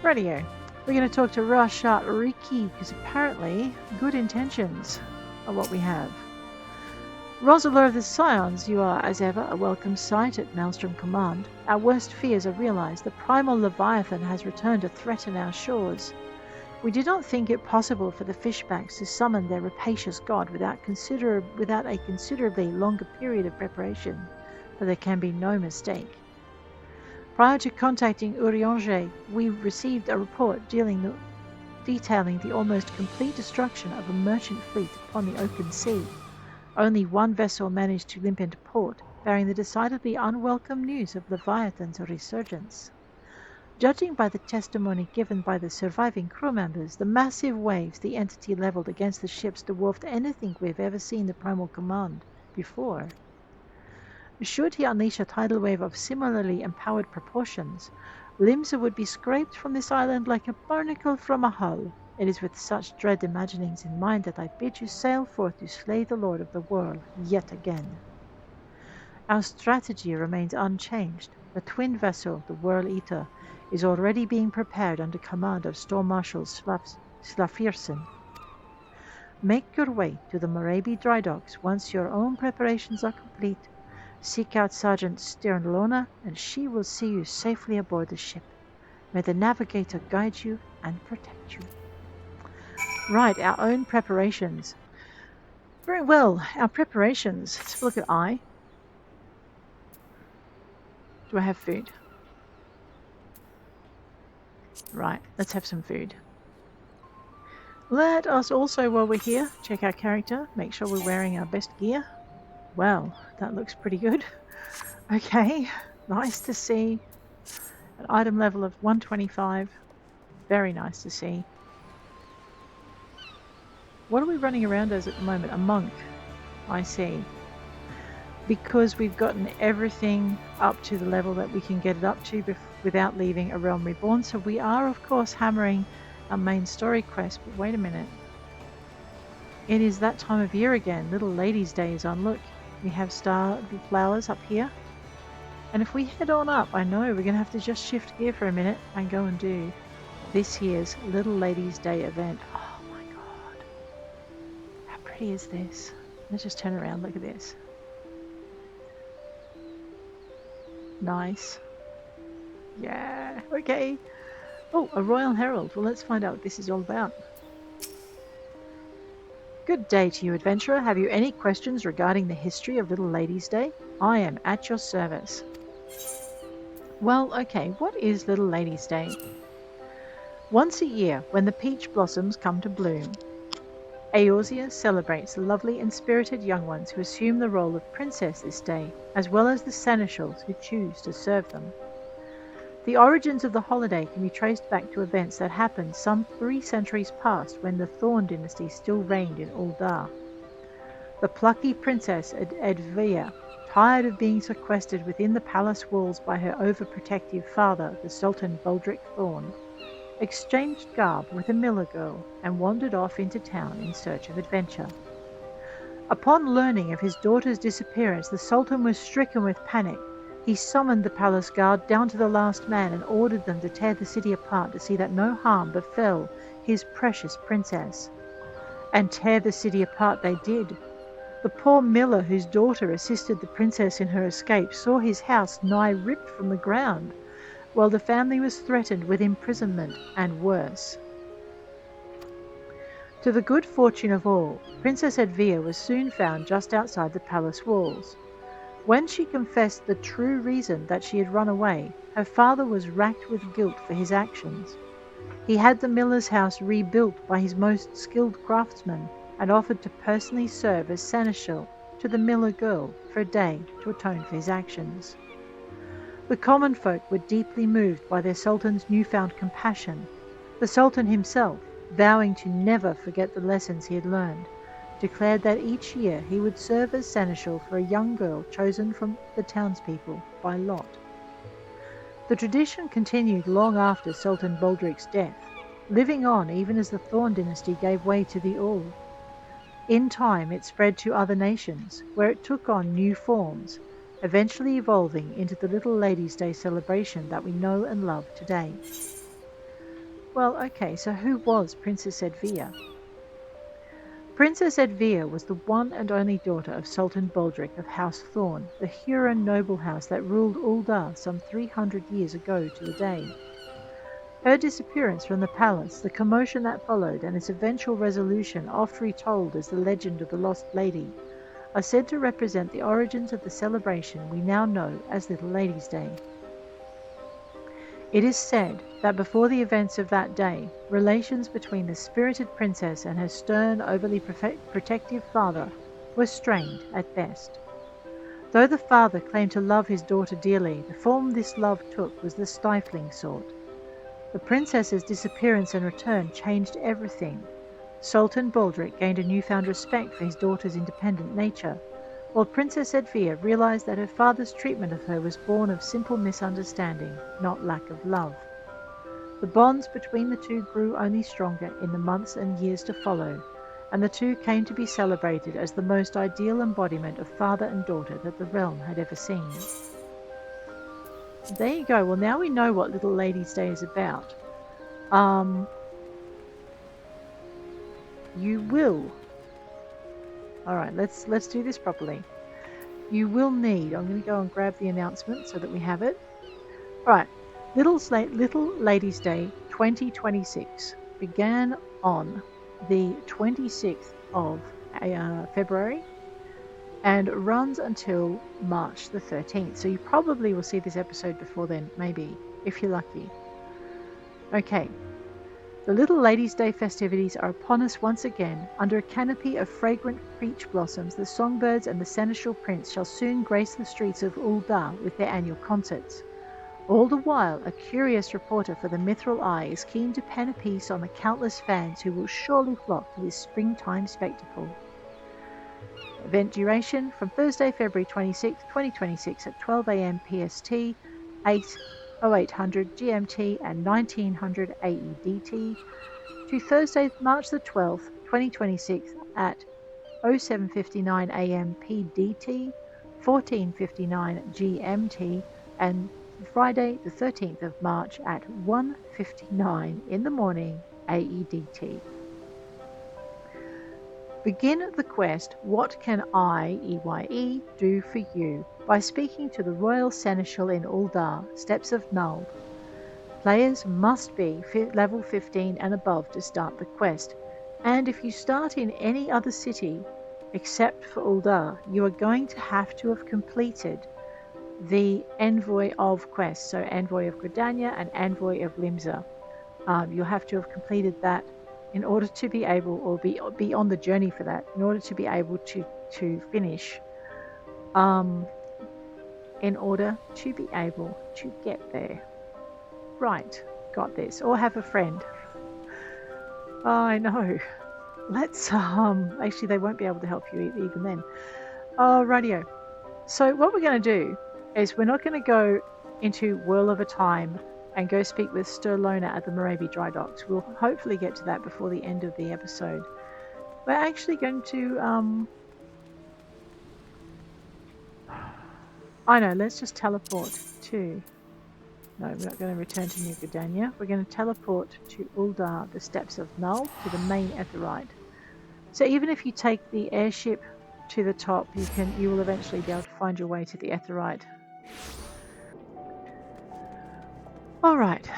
Radio. We're going to talk to Rashka Riki because apparently good intentions are what we have. Roselore of the Scions, you are as ever a welcome sight at Maelstrom Command. Our worst fears are realized. The primal Leviathan has returned to threaten our shores. We did not think it possible for the fishbacks to summon their rapacious god without a considerably longer period of preparation, but there can be no mistake. Prior to contacting Urianger, we received a report detailing the almost complete destruction of a merchant fleet upon the open sea. Only one vessel managed to limp into port, bearing the decidedly unwelcome news of Leviathan's resurgence. Judging by the testimony given by the surviving crew members, the massive waves the entity leveled against the ships dwarfed anything we've ever seen the Primal Command before. Should he unleash a tidal wave of similarly empowered proportions, Limsa would be scraped from this island like a barnacle from a hull. It is with such dread imaginings in mind that I bid you sail forth to slay the Lord of the Whorl yet again. Our strategy remains unchanged. The twin vessel, the Whorleater, is already being prepared under command of Storm Marshal Slafirsen. Make your way to the Morabi dry docks once your own preparations are complete. Seek out Sergeant Sternlona, and she will see you safely aboard the ship. May the navigator guide you and protect you. Right, our own preparations. Very well, our preparations. Let's look at I. Do I have food? Right, let's have some food. Let us also, while we're here, check our character. Make sure we're wearing our best gear. Well, that looks pretty good. Okay, nice to see. An item level of 125. Very nice to see. What are we running around as at the moment? A monk. I see. Because we've gotten everything up to the level that we can get it up to without leaving A Realm Reborn. So we are, of course, hammering our main story quest. But wait a minute. It is that time of year again. Little Ladies' Day is on. Look, we have star flowers up here. And if we head on up, I know we're going to have to just shift gear for a minute and go and do this year's Little Ladies' Day event. Oh my god. How pretty is this? Let's just turn around. Look at this. Nice. Yeah. Okay. Oh, a Royal Herald. Well, let's find out what this is all about. Good day to you, adventurer. Have you any questions regarding the history of Little Ladies' Day? I am at your service. Well, okay, what is Little Ladies' Day? Once a year, when the peach blossoms come to bloom, Eorzea celebrates the lovely and spirited young ones who assume the role of princess this day, as well as the seneschals who choose to serve them. The origins of the holiday can be traced back to events that happened some 3 centuries past when the Thorn dynasty still reigned in Uldah. The plucky princess Edvia, tired of being sequestered within the palace walls by her overprotective father, the Sultan Baldric Thorn, exchanged garb with a miller girl and wandered off into town in search of adventure. Upon learning of his daughter's disappearance, the Sultan was stricken with panic. He summoned the palace guard down to the last man and ordered them to tear the city apart to see that no harm befell his precious princess. And tear the city apart they did. The poor miller whose daughter assisted the princess in her escape saw his house nigh ripped from the ground, while the family was threatened with imprisonment and worse. To the good fortune of all, Princess Edvia was soon found just outside the palace walls. When she confessed the true reason that she had run away, her father was racked with guilt for his actions. He had the miller's house rebuilt by his most skilled craftsmen and offered to personally serve as seneschal to the miller girl for a day to atone for his actions. The common folk were deeply moved by their sultan's newfound compassion. The sultan himself, vowing to never forget the lessons he had learned, declared that each year he would serve as seneschal for a young girl chosen from the townspeople by lot. The tradition continued long after Sultan Baldric's death, living on even as the Thorn dynasty gave way to the Ul'dah. In time it spread to other nations, where it took on new forms, eventually evolving into the Little Ladies' Day celebration that we know and love today. Well, okay, so who was Princess Edvia? Princess Edvia was the one and only daughter of Sultan Baldric of House Thorn, the Huron noble house that ruled Ul'dah some 300 years ago to the day. Her disappearance from the palace, the commotion that followed, and its eventual resolution, oft retold as the legend of the Lost Lady, are said to represent the origins of the celebration we now know as Little Lady's Day. It is said that before the events of that day, relations between the spirited princess and her stern, overly protective father were strained at best. Though the father claimed to love his daughter dearly, the form this love took was the stifling sort. The princess's disappearance and return changed everything. Sultan Baldric gained a newfound respect for his daughter's independent nature, while Princess Edvia realized that her father's treatment of her was born of simple misunderstanding, not lack of love. The bonds between the two grew only stronger in the months and years to follow, and the two came to be celebrated as the most ideal embodiment of father and daughter that the realm had ever seen. There you go. Well, now we know what Little Lady's Day is about. You will. All right, let's do this properly. You will need. I'm going to go and grab the announcement so that we have it. All right, Little Ladies' Day 2026 began on the 26th of February and runs until March the 13th. So you probably will see this episode before then, maybe, if you're lucky. Okay. The Little Ladies' Day festivities are upon us once again. Under a canopy of fragrant peach blossoms, the songbirds and the seneschal prince shall soon grace the streets of Ul'dah with their annual concerts. All the while, a curious reporter for the Mithril Eye is keen to pen a piece on the countless fans who will surely flock to this springtime spectacle. Event duration from Thursday, February 26, 2026 at 12 a.m. PST, 0800 GMT and 1900 AEDT, to Thursday, March the 12th, 2026 at 07:59 a.m. PDT, 14:59 GMT, and Friday the 13th of March at 1:59 in the morning AEDT. Begin the quest What Can I, EYE, Do For You by speaking to the Royal Seneschal in Uldah, Steps of Null. Players must be level 15 and above to start the quest, and if you start in any other city except for Uldah, you are going to have completed the Envoy of quests, so Envoy of Gridania and Envoy of Limsa. You'll have to have completed that in order to be able, or be on the journey for that, in order to be able to finish, in order to be able to get there. Right, got this. Or have a friend. Oh, I know. Let's, actually they won't be able to help you even then. Oh, radio. So what we're going to do is we're not going to go into Whirl of a Time and go speak with Sterlona at the Moravi Dry Docks. We'll hopefully get to that before the end of the episode. We're actually going to, I know, let's just teleport to... No, we're not going to return to New Gridania. We're going to teleport to Ul'dah, the Steps of Null, to the main Aetheryte. So even if you take the airship to the top, you will eventually be able to find your way to the Aetheryte. Alright,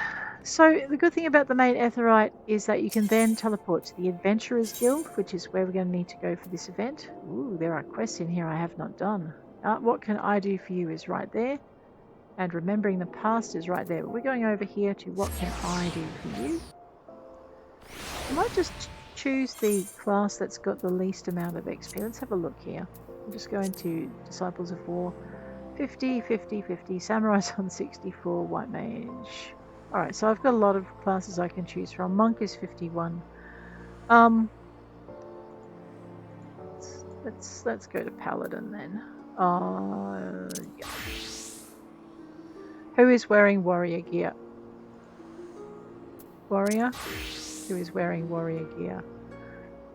so the good thing about the main Aetheryte is that you can then teleport to the Adventurers Guild, which is where we're going to need to go for this event. Ooh, there are quests in here I have not done. What Can I Do For You is right there. And Remembering the Past is right there. But we're going over here to What Can I Do For You? I might just choose the class that's got the least amount of XP. Let's have a look here. I'm just going to Disciples of War. 50, 50, 50. Samurai's on 64. White Mage. Alright, so I've got a lot of classes I can choose from. Monk is 51. Let's go to Paladin then. Yeah. Who is wearing warrior gear? Warrior? Who is wearing warrior gear?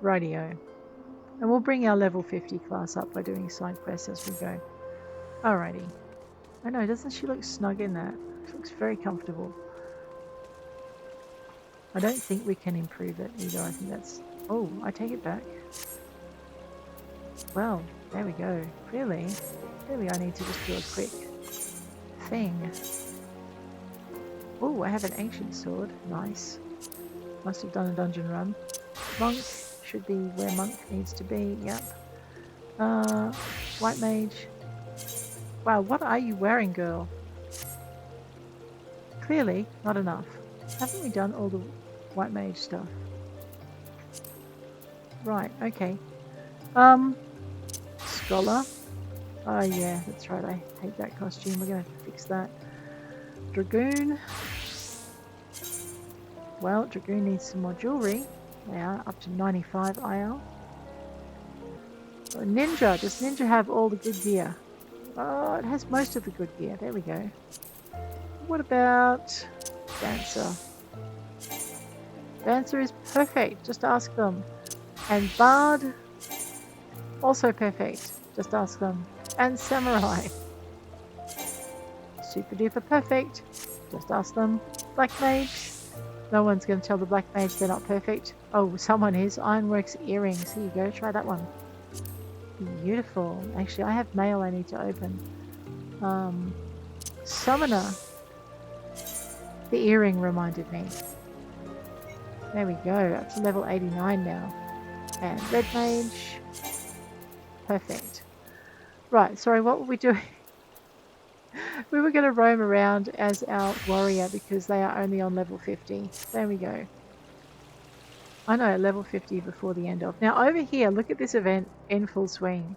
Radio. And we'll bring our level 50 class up by doing side quests as we go. Alrighty. I know, doesn't she look snug in that? She looks very comfortable. I don't think we can improve it either. I think that's... Oh, I take it back. Well, there we go. Clearly I need to just do a quick thing. Oh, I have an ancient sword. Nice. Must have done a dungeon run. Monk should be where monk needs to be. Yep. White mage. Wow, what are you wearing, girl? Clearly not enough. Haven't we done all the white mage stuff? Right, okay. Scholar. Oh yeah, that's right, I hate that costume. We're gonna have to fix that. Dragoon. Well, Dragoon needs some more jewellery. They are up to 95 IL. Ninja. Does Ninja have all the good gear? Oh, it has most of the good gear. There we go. What about Dancer? Dancer is perfect. Just ask them. And Bard, also perfect. Just ask them. And Samurai, super duper perfect. Just ask them. Black Mage, no one's going to tell the Black Mage they're not perfect. Oh, someone is. Ironworks earrings. Here you go. Try that one. Beautiful. Actually, I have mail I need to open. Summoner. The earring reminded me. There we go. Up to level 89 now. And Red Mage. Perfect. Right, sorry, what were we doing? We were going to roam around as our warrior because they are only on level 50. There we go. I know, level 50 before the end of. Now over here, look at this event in full swing.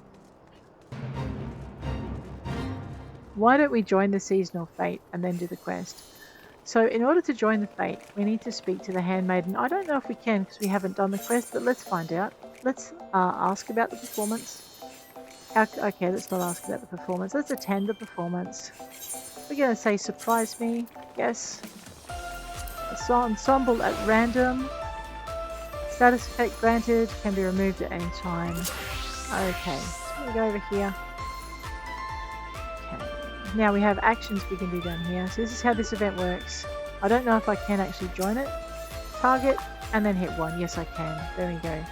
Why don't we join the seasonal fate and then do the quest? So in order to join the fate, we need to speak to the handmaiden. I don't know if we can because we haven't done the quest, but let's find out. Let's ask about the performance. Okay, let's not ask about the performance. Let's attend the performance. We're going to say surprise me. Yes. Ensemble at random. Status effect granted. Can be removed at any time. Okay, so we go over here. Okay. Now we have actions we can do down here. So this is how this event works. I don't know if I can actually join it. Target and then hit 1. Yes, I can. There we go.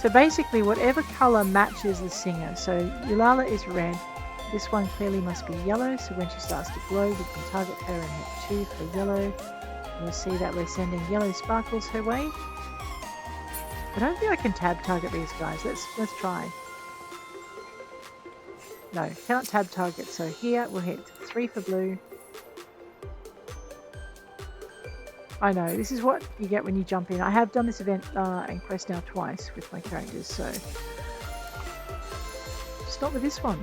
So basically whatever colour matches the singer. So Ul'dah is red. This one clearly must be yellow. So when she starts to glow, we can target her and hit 2 for yellow. You'll see that we're sending yellow sparkles her way. I don't think I can tab target these guys. Let's try. No, cannot tab target. So here we'll hit 3 for blue. I know, this is what you get when you jump in. I have done this event and quest now twice with my characters, so... Just not with this one.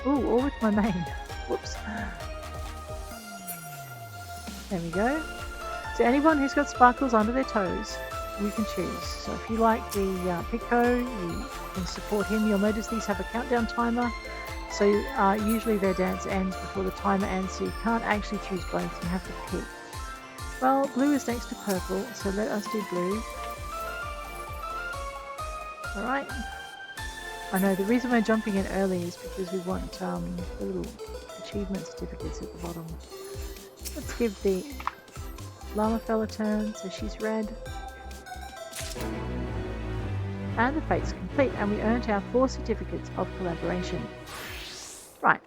Ooh, or with my main. Whoops. There we go. So anyone who's got sparkles under their toes, you can choose. So if you like the Pico, you can support him. You'll notice these have a countdown timer. So usually their dance ends before the timer ends, so you can't actually choose both. You have to pick. Well, blue is next to purple, so let us do blue. Alright. I know, the reason we're jumping in early is because we want the little achievement certificates at the bottom. Let's give the llama fella turn, so she's red. And the fate's complete, and we earned our 4 certificates of collaboration. Right.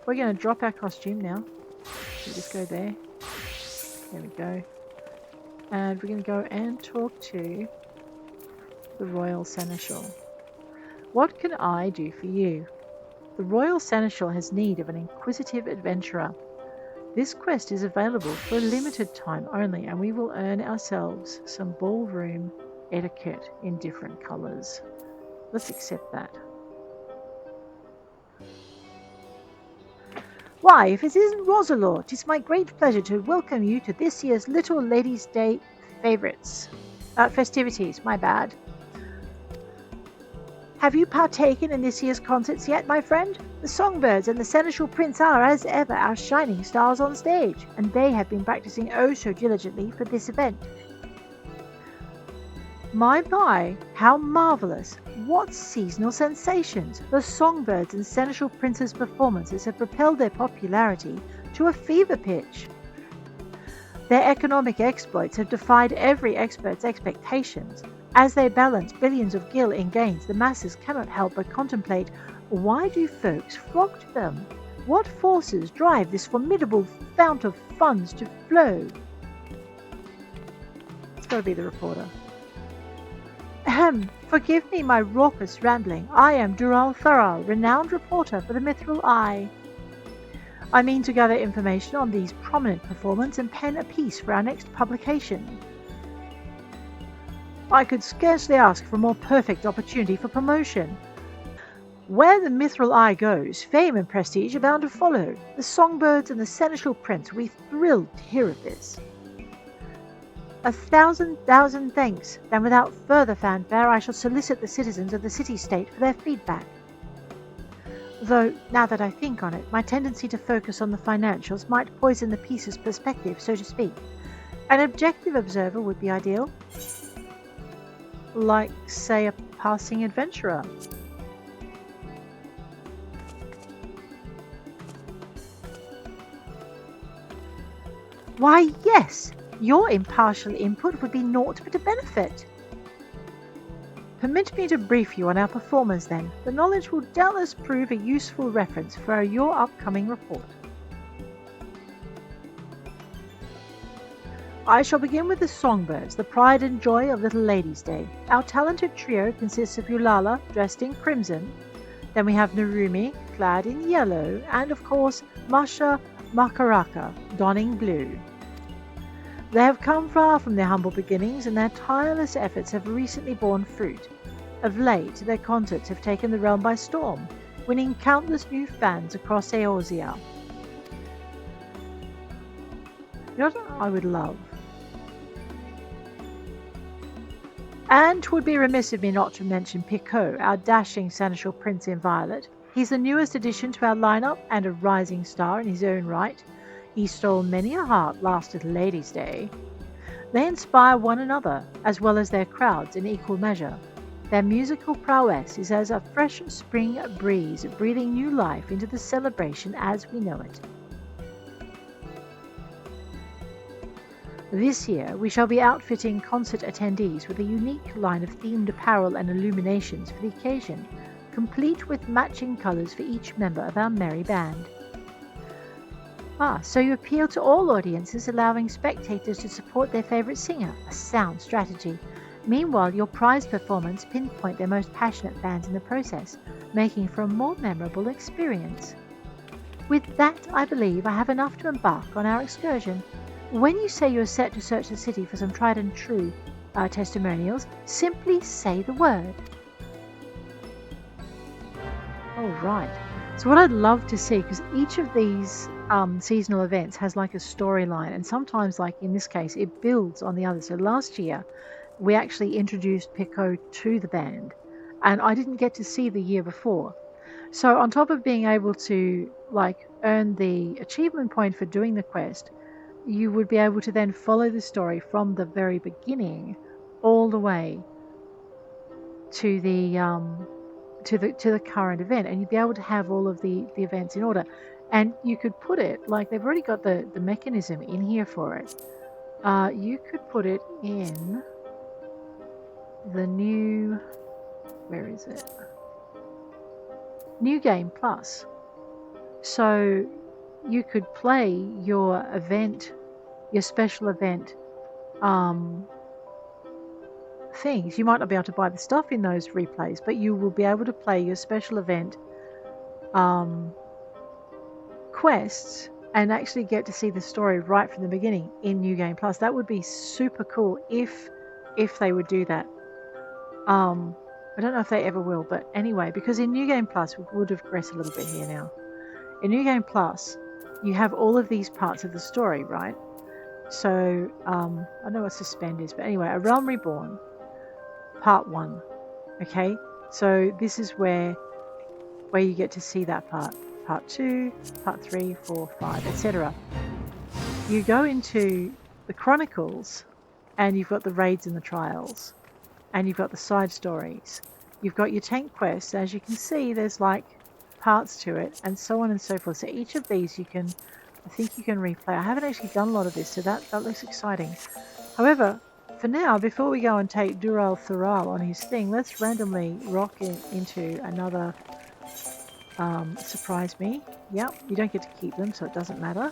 We're going to drop our costume now. So just go there. There we go. And we're going to go and talk to the Royal Seneschal. What can I do for you? The Royal Seneschal has need of an inquisitive adventurer. This quest is available for a limited time only, and we will earn ourselves some ballroom etiquette in different colours. Let's accept that. Why, if it isn't Roselore, 'tis my great pleasure to welcome you to this year's Little Ladies' Day festivities, my bad. Have you partaken in this year's concerts yet, my friend? The songbirds and the Seneschal Prince are, as ever, our shining stars on stage, and they have been practicing oh so diligently for this event. My, how marvellous! What seasonal sensations! The songbirds and Seneschal Prince's performances have propelled their popularity to a fever pitch. Their economic exploits have defied every expert's expectations. As they balance billions of gil in gains, the masses cannot help but contemplate, why do folks flock to them? What forces drive this formidable fount of funds to flow? It's got to be the reporter. Ahem, forgive me my raucous rambling. I am Dural Thural, renowned reporter for the Mithril Eye. I mean to gather information on these prominent performers and pen a piece for our next publication. I could scarcely ask for a more perfect opportunity for promotion. Where the Mithril Eye goes, fame and prestige are bound to follow. The songbirds and the seneschal prince will be thrilled to hear of this. 1,000 thanks. Then without further fanfare, I shall solicit the citizens of the city-state for their feedback. Though, now that I think on it, my tendency to focus on the financials might poison the piece's perspective, so to speak. An objective observer would be ideal. Like, say, a passing adventurer. Why, yes! Your impartial input would be naught but a benefit. Permit me to brief you on our performers then. The knowledge will doubtless prove a useful reference for your upcoming report. I shall begin with the songbirds, the pride and joy of Little Ladies' Day. Our talented trio consists of Ul'dah, dressed in crimson. Then we have Narumi, clad in yellow, and of course Masha Makaraka, donning blue. They have come far from their humble beginnings, and their tireless efforts have recently borne fruit. Of late, their concerts have taken the realm by storm, winning countless new fans across Eorzea. You know what I would love? And 'twould be remiss of me not to mention Picot, our dashing seneschal prince in violet. He's the newest addition to our lineup and a rising star in his own right. He stole many a heart last Little Ladies' Day. They inspire one another, as well as their crowds, in equal measure. Their musical prowess is as a fresh spring breeze, breathing new life into the celebration as we know it. This year, we shall be outfitting concert attendees with a unique line of themed apparel and illuminations for the occasion, complete with matching colours for each member of our merry band. So you appeal to all audiences, allowing spectators to support their favourite singer, a sound strategy. Meanwhile, your prize performance pinpoint their most passionate fans in the process, making for a more memorable experience. With that, I believe I have enough to embark on our excursion. When you say you're set to search the city for some tried and true testimonials, simply say the word. All right. So what I'd love to see, because each of these seasonal events has like a storyline, and sometimes, like in this case, it builds on the other. So last year, we actually introduced Picot to the band, and I didn't get to see the year before. So on top of being able to like earn the achievement point for doing the quest, you would be able to then follow the story from the very beginning all the way to the current event, and you'd be able to have all of the events in order. And you could put it, like they've already got the mechanism in here for it. You could put it in the new, where is it? New Game Plus. So you could play your event, your special event things. You might not be able to buy the stuff in those replays, but you will be able to play your special event quests and actually get to see the story right from the beginning in New Game Plus. That would be super cool if they would do that. I don't know if they ever will, but anyway, because in New Game Plus, we would digress a little bit here now. In New Game Plus, you have all of these parts of the story, right? So, I don't know what Suspend is, but anyway, A Realm Reborn, Part 1. Okay, so this is where you get to see that part. Part 2, Part 3, 4, 5, etc. You go into the Chronicles, and you've got the raids and the trials, and you've got the side stories. You've got your tank quests. As you can see, there's like parts to it, and so on and so forth. So each of these you can I think you can replay. I haven't actually done a lot of this, so that looks exciting. However, for now, before we go and take Dural Thural on his thing, let's randomly rock into another surprise me. Yep, you don't get to keep them, so it doesn't matter.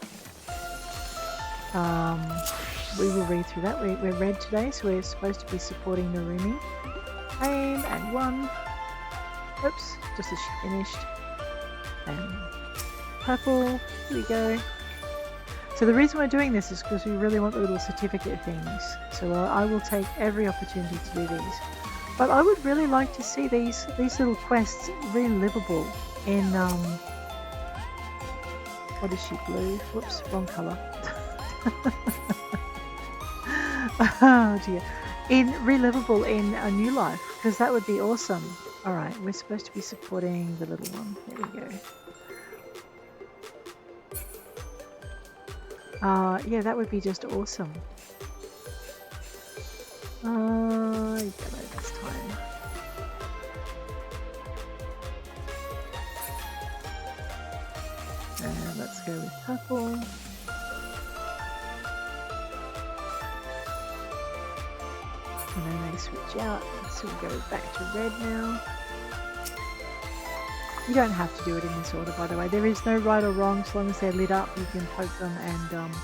We will read through that. We're red today, so we're supposed to be supporting Narumi. Aim and 1. Oops, just as she finished. And purple. Here we go. So the reason we're doing this is because we really want the little certificate things. So I will take every opportunity to do these. But I would really like to see these little quests relivable in what is she, blue? Whoops, wrong colour. Oh dear. Relivable in a new life, because that would be awesome. Alright, we're supposed to be supporting the little one. There we go. Yeah, that would be just awesome. Yellow this time. And let's go with purple. And then they switch out, so we'll go back to red now. You don't have to do it in this order, by the way. There is no right or wrong. So long as they're lit up, you can poke them and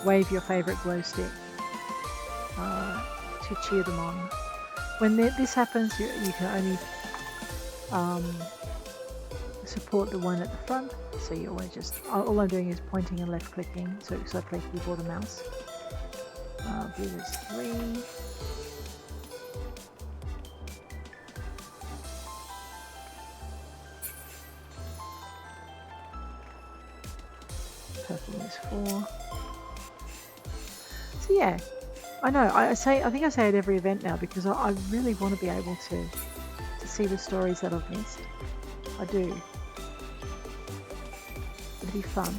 wave your favourite glow stick to cheer them on. When this happens, you can only support the one at the front. So you always just, all I'm doing is pointing and left clicking. So I play keyboard and mouse. Blue is 3. Purple is 4. So yeah, I know. I think I say at every event now because I really want to be able to see the stories that I've missed. I do. It'd be fun.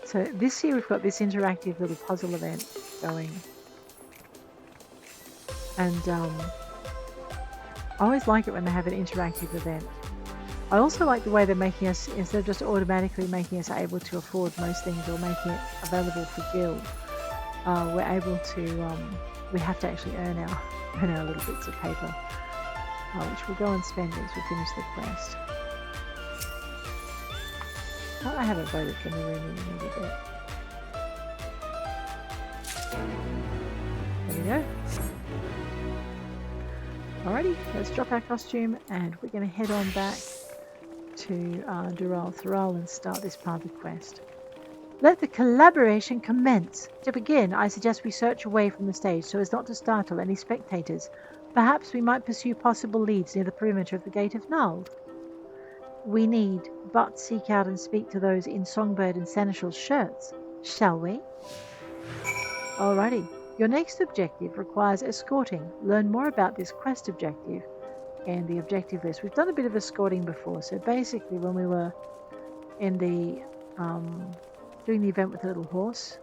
So this year we've got this interactive little puzzle event going, and I always like it when they have an interactive event. I also like the way they're making us, instead of just automatically making us able to afford most things or making it available for guild, we're able to, we have to actually earn our little bits of paper, which we'll go and spend as we finish the quest. I haven't voted for the room in a little bit. There we go. Alrighty, let's drop our costume and we're going to head on back to Dural Thural and start this part of the quest. Let the collaboration commence. To begin, I suggest we search away from the stage so as not to startle any spectators. Perhaps we might pursue possible leads near the perimeter of the Gate of Null. We need but seek out and speak to those in Songbird and Seneschal's shirts, shall we? Alrighty. Your next objective requires escorting. Learn more about this quest objective and the objective list. We've done a bit of escorting before, so basically when we were in the doing the event with the little horse,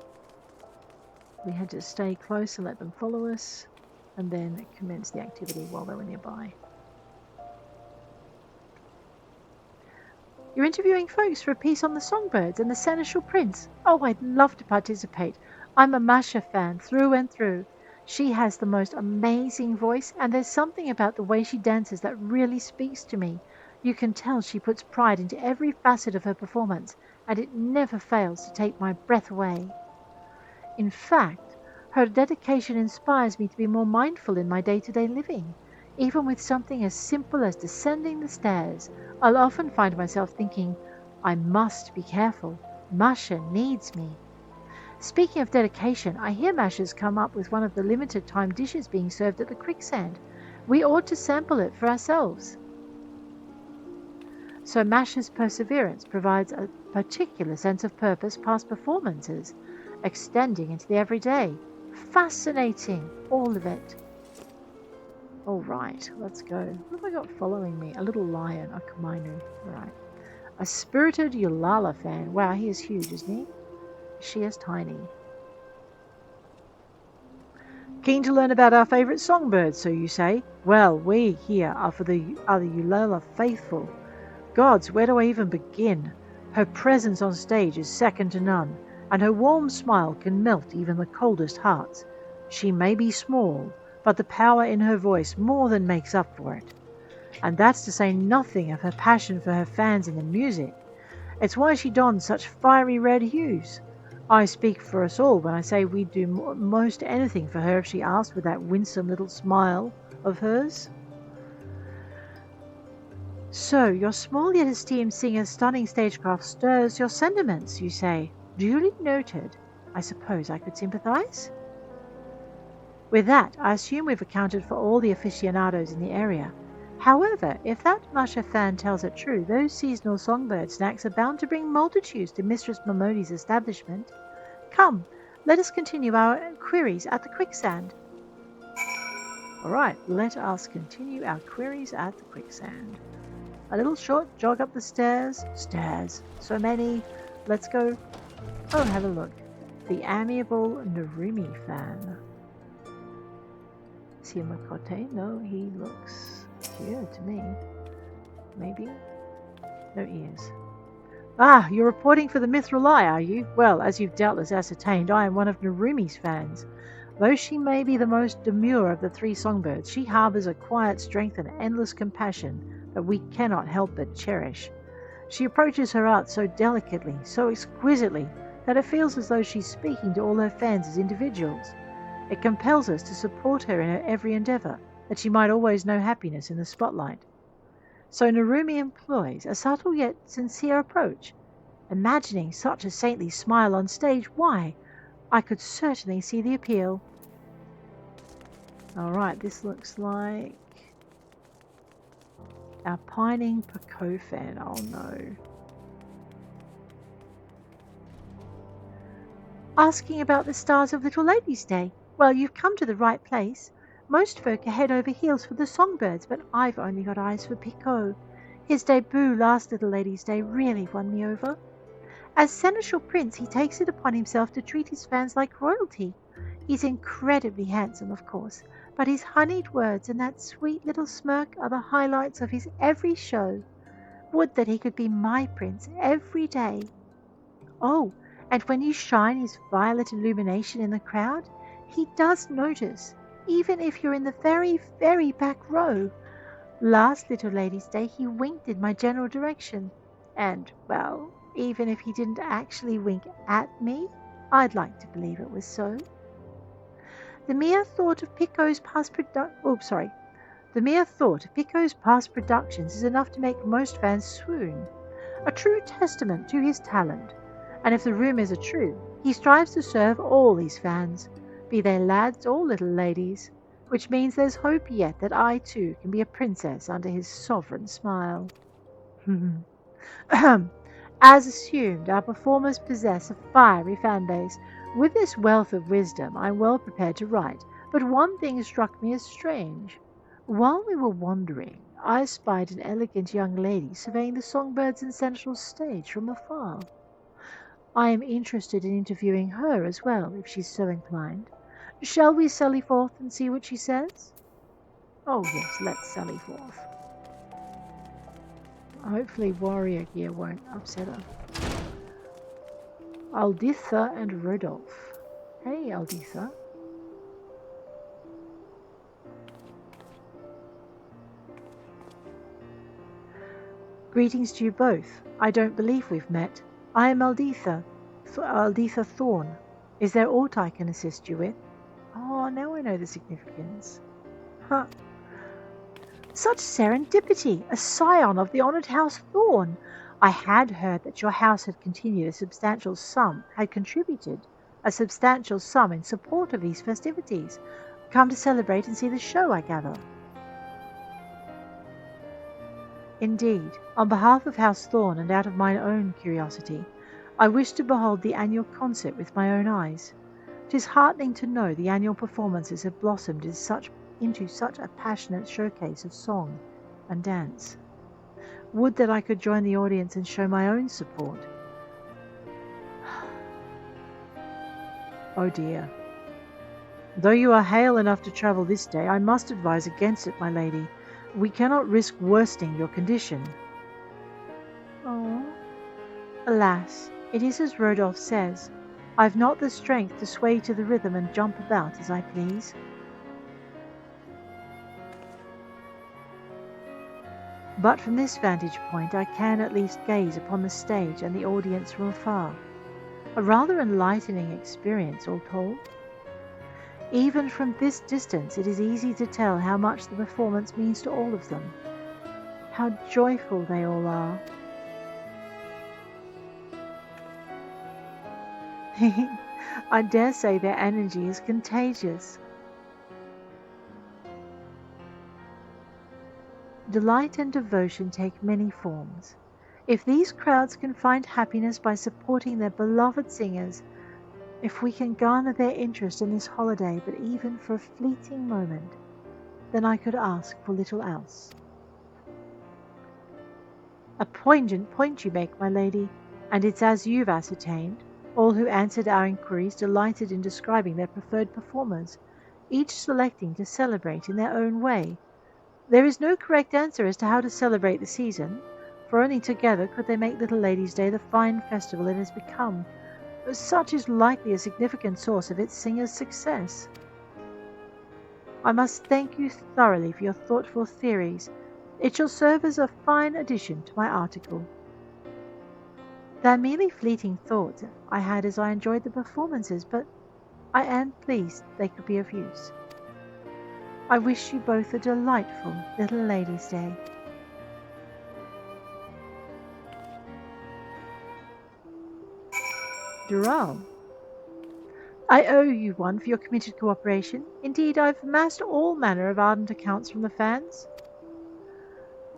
we had to stay close and let them follow us and then commence the activity while they were nearby. You're interviewing folks for a piece on the Songbirds and the Seneschal Prince. Oh, I'd love to participate. I'm a Masha fan through and through. She has the most amazing voice, and there's something about the way she dances that really speaks to me. You can tell she puts pride into every facet of her performance, and it never fails to take my breath away. In fact, her dedication inspires me to be more mindful in my day-to-day living. Even with something as simple as descending the stairs, I'll often find myself thinking, I must be careful. Masha needs me. Speaking of dedication, I hear Masha's come up with one of the limited time dishes being served at the Quicksand. We ought to sample it for ourselves. So Masha's perseverance provides a particular sense of purpose past performances, extending into the everyday. Fascinating, all of it. All right, let's go. What have I got following me? A little lion, a Kamainu. All right. A spirited Ul'dah fan. Wow, he is huge, isn't he? She is tiny. Keen to learn about our favourite songbirds, so you say? Well, we here are the Ul'dah faithful. Gods, where do I even begin? Her presence on stage is second to none, and her warm smile can melt even the coldest hearts. She may be small, but the power in her voice more than makes up for it. And that's to say nothing of her passion for her fans in the music. It's why she dons such fiery red hues. I speak for us all when I say we'd do most anything for her if she asked with that winsome little smile of hers. So, your small yet esteemed singer's stunning stagecraft stirs your sentiments, you say. Duly noted. I suppose I could sympathize? With that, I assume we've accounted for all the aficionados in the area. However, if that Masha fan tells it true, those seasonal songbird snacks are bound to bring multitudes to Mistress Momodi's establishment. Come, let us continue our queries at the quicksand. Alright, let us continue our queries at the quicksand. A little short jog up the stairs. Stairs. So many. Let's go. Oh, have a look. The amiable Narumi fan. Is he a Makote? No, he looks cute to me. Maybe? No ears. Ah, you're reporting for the Mithril Eye, are you? Well, as you've doubtless ascertained, I am one of Narumi's fans. Though she may be the most demure of the three songbirds, she harbours a quiet strength and endless compassion that we cannot help but cherish. She approaches her art so delicately, so exquisitely, that it feels as though she's speaking to all her fans as individuals. It compels us to support her in her every endeavour, that she might always know happiness in the spotlight. So Narumi employs a subtle yet sincere approach. Imagining such a saintly smile on stage, why, I could certainly see the appeal. Alright, this looks like our pining Pacofan. Oh no. Asking about the stars of Little Lady's Day. Well, you've come to the right place. Most folk are head over heels for the songbirds, but I've only got eyes for Picot. His debut last Little Lady's Day really won me over. As Seneschal Prince, he takes it upon himself to treat his fans like royalty. He's incredibly handsome, of course, but his honeyed words and that sweet little smirk are the highlights of his every show. Would that he could be my prince every day. Oh, and when you shine his violet illumination in the crowd, he does notice, even if you're in the very, very back row. Last Little Lady's Day he winked in my general direction, and, well, even if he didn't actually wink at me, I'd like to believe it was so. The mere thought of Picot's past productions is enough to make most fans swoon. A true testament to his talent. And if the rumours are true, he strives to serve all his fans, be they lads or little ladies, which means there's hope yet that I too can be a princess under his sovereign smile. As assumed, our performers possess a fiery fan base. With this wealth of wisdom, I'm well prepared to write, but one thing struck me as strange. While we were wandering, I espied an elegant young lady surveying the songbirds and Seneschal stage from afar. I am interested in interviewing her as well, if she's so inclined. Shall we sally forth and see what she says? Oh yes, let's sally forth. Hopefully warrior gear won't upset her. Ul'dah and Rodolphe. Hey, Ul'dah. Greetings to you both. I don't believe we've met. I am Ul'dah Thorn. Is there aught I can assist you with? Oh, now I know the significance. Huh. Such serendipity! A scion of the honoured House Thorn! I had heard that your house had contributed a substantial sum in support of these festivities. Come to celebrate and see the show, I gather. Indeed, on behalf of House Thorn and out of my own curiosity, I wish to behold the annual concert with my own eyes. 'Tis heartening to know the annual performances have blossomed into such a passionate showcase of song and dance. Would that I could join the audience and show my own support. Oh dear. Though you are hale enough to travel this day, I must advise against it, my lady. We cannot risk worsening your condition. Oh. Alas, it is as Rodolphe says. I've not the strength to sway to the rhythm and jump about as I please. But from this vantage point I can at least gaze upon the stage and the audience from afar. A rather enlightening experience, all told. Even from this distance it is easy to tell how much the performance means to all of them. How joyful they all are. I dare say their energy is contagious. Delight and devotion take many forms. If these crowds can find happiness by supporting their beloved singers, if we can garner their interest in this holiday, but even for a fleeting moment, then I could ask for little else. A poignant point you make, my lady, and it's as you've ascertained. All who answered our inquiries delighted in describing their preferred performers, each selecting to celebrate in their own way. There is no correct answer as to how to celebrate the season, for only together could they make Little Ladies' Day the fine festival it has become. Such is likely a significant source of its singers' success. I must thank you thoroughly for your thoughtful theories. It shall serve as a fine addition to my article. They're merely fleeting thoughts I had as I enjoyed the performances, but I am pleased they could be of use. I wish you both a delightful Little Ladies' Day. Dural. I owe you one for your committed cooperation. Indeed, I've amassed all manner of ardent accounts from the fans.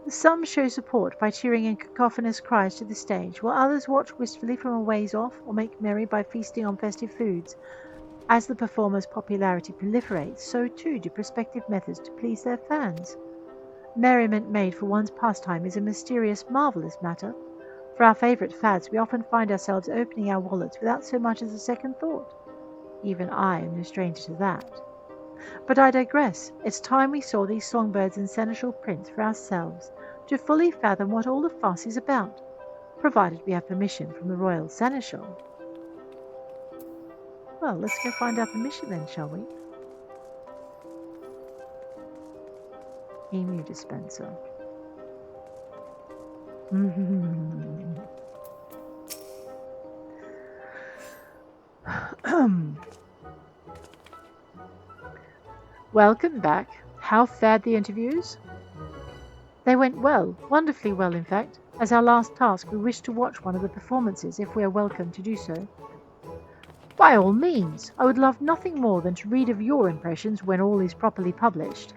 Some show support by cheering in cacophonous cries to the stage, while others watch wistfully from a ways off or make merry by feasting on festive foods. As the performers' popularity proliferates, so too do prospective methods to please their fans. Merriment made for one's pastime is a mysterious, marvellous matter. For our favourite fads, we often find ourselves opening our wallets without so much as a second thought. Even I am no stranger to that. But I digress. It's time we saw these songbirds in seneschal prints for ourselves, to fully fathom what all the fuss is about, provided we have permission from the Royal Seneschal. Well, let's go find our permission then, shall we? Emu dispenser. Welcome back. How fared the interviews? They went well, wonderfully well in fact. As our last task, we wish to watch one of the performances if we are welcome to do so. By all means, I would love nothing more than to read of your impressions when all is properly published.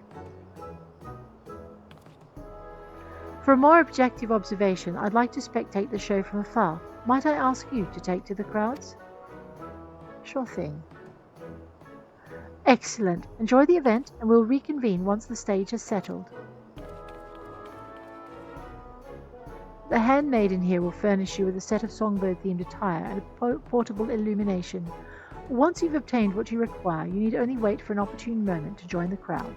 For a more objective observation, I'd like to spectate the show from afar. Might I ask you to take to the crowds? Sure thing. Excellent. Enjoy the event, and we'll reconvene once the stage has settled. The handmaiden here will furnish you with a set of songbird-themed attire and a portable illumination. Once you've obtained what you require, you need only wait for an opportune moment to join the crowd.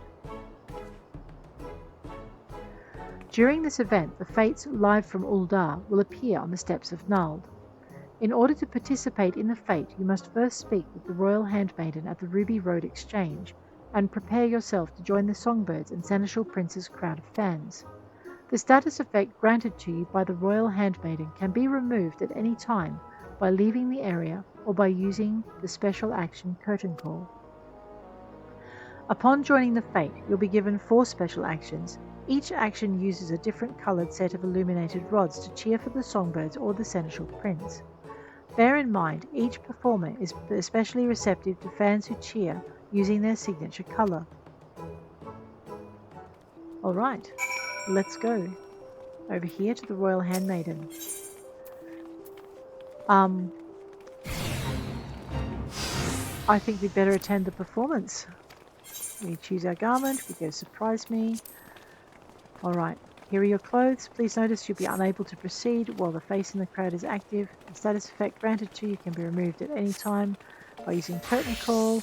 During this event, the Fates live from Uldah will appear on the steps of Nald. In order to participate in the fete, you must first speak with the Royal Handmaiden at the Ruby Road Exchange and prepare yourself to join the Songbirds and Seneschal Prince's crowd of fans. The status effect granted to you by the Royal Handmaiden can be removed at any time by leaving the area or by using the special action Curtain Call. Upon joining the fete, you'll be given 4 special actions. Each action uses a different coloured set of illuminated rods to cheer for the Songbirds or the Seneschal Prince. Bear in mind, each performer is especially receptive to fans who cheer using their signature colour. Alright, let's go. Over here to the Royal Handmaiden. I think we'd better attend the performance. We choose our garment, we go surprise me. Alright, here are your clothes. Please notice you'll be unable to proceed while the face in the crowd is active. The status effect granted to you can be removed at any time by using Curtain Call.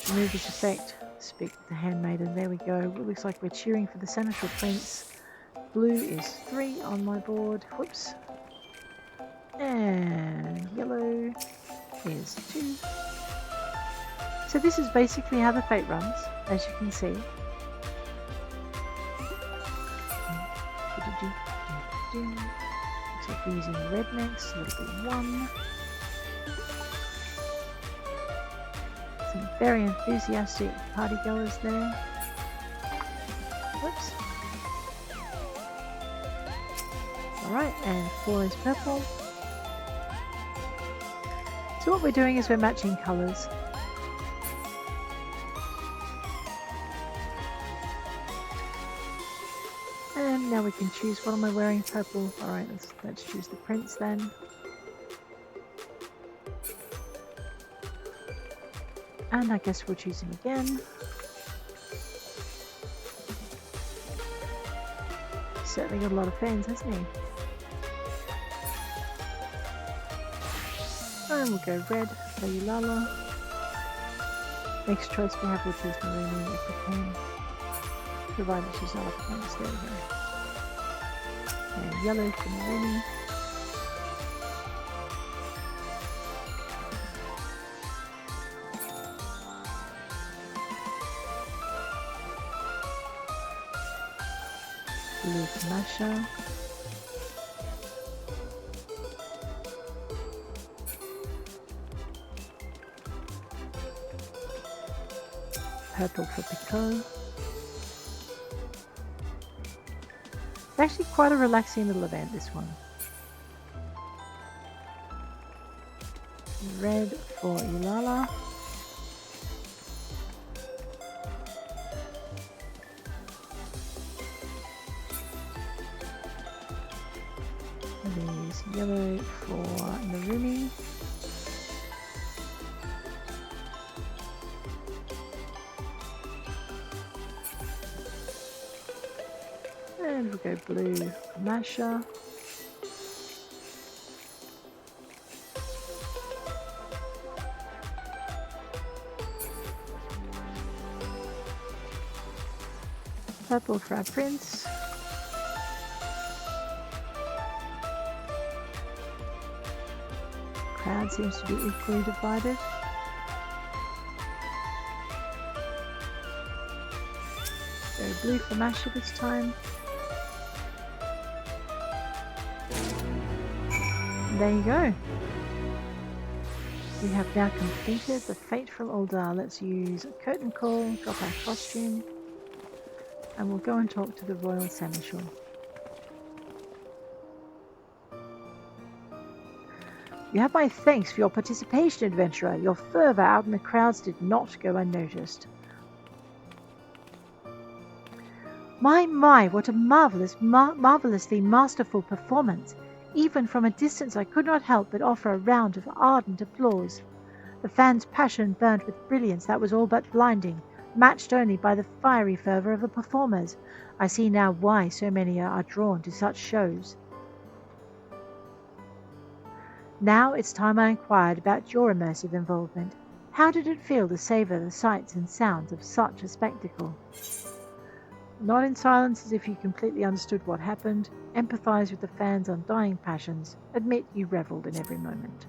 Let's remove this effect. Speak with the handmaiden. There we go. It looks like we're cheering for the Seneschal Prince. Blue is 3 on my board. Whoops. And yellow is 2. So this is basically how the fate runs, as you can see. Looks like we're using red next, so it'll be 1. Some very enthusiastic party goers there. Whoops. Alright, and 4 is purple. So what we're doing is we're matching colours. And now we can choose, what am I wearing? Purple. Alright, let's choose the prince then. And I guess we'll choose him again. Certainly got a lot of fans, hasn't he? And we'll go red for Ul'dah. Next choice we have, which is Marina, if we can. Provided she's not up against. There we go. And yellow for Marina. Blue for Masha. Purple for Picot. It's actually quite a relaxing little event, this one. Red for Ul'dah. There's yellow for Narumi. And we'll go blue for Masha. Purple for our prince. Crowd seems to be equally divided. So blue for Masha this time. There you go. We have now completed the fate from Ul'dah. Let's use a curtain call, drop our costume, and we'll go and talk to the Royal Seneschal. You have my thanks for your participation, adventurer. Your fervour out in the crowds did not go unnoticed. My, what a marvellously masterful performance. Even from a distance I could not help but offer a round of ardent applause. The fans' passion burned with brilliance that was all but blinding, matched only by the fiery fervour of the performers. I see now why so many are drawn to such shows. Now it's time I inquired about your immersive involvement. How did it feel to savour the sights and sounds of such a spectacle? Not in silence as if you completely understood what happened, empathise with the fans' undying passions, admit you revelled in every moment.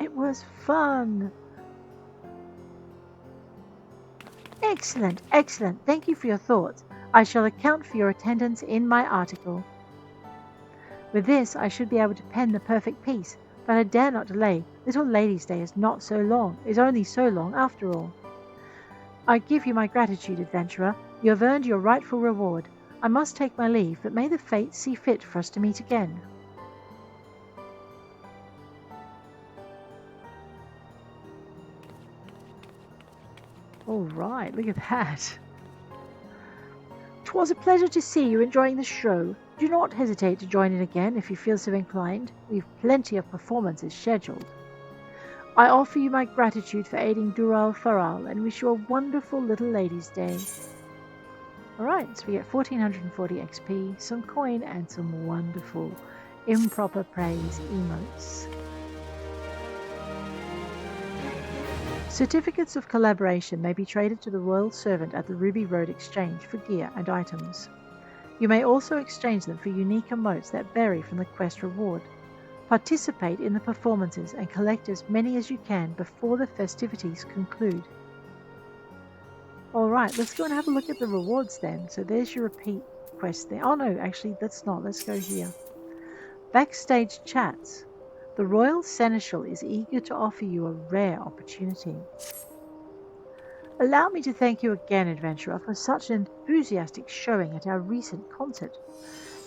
It was fun! Excellent, excellent. Thank you for your thoughts. I shall account for your attendance in my article. With this, I should be able to pen the perfect piece, but I dare not delay. Little Lady's Day is only so long after all. I give you my gratitude, adventurer. You have earned your rightful reward. I must take my leave, but may the fates see fit for us to meet again. All right, look at that. 'Twas a pleasure to see you enjoying the show. Do not hesitate to join in again if you feel so inclined. We've plenty of performances scheduled. I offer you my gratitude for aiding Dural Faral and wish you a wonderful little Ladies' Day. Alright, so we get 1440 XP, some coin, and some wonderful improper praise emotes. Certificates of collaboration may be traded to the royal servant at the Ruby Road Exchange for gear and items. You may also exchange them for unique emotes that vary from the quest reward. Participate in the performances and collect as many as you can before the festivities conclude. Alright, let's go and have a look at the rewards then. So there's your repeat quest there. Oh no, actually let's not. Let's go here. Backstage Chats. The Royal Seneschal is eager to offer you a rare opportunity. Allow me to thank you again, adventurer, for such an enthusiastic showing at our recent concert.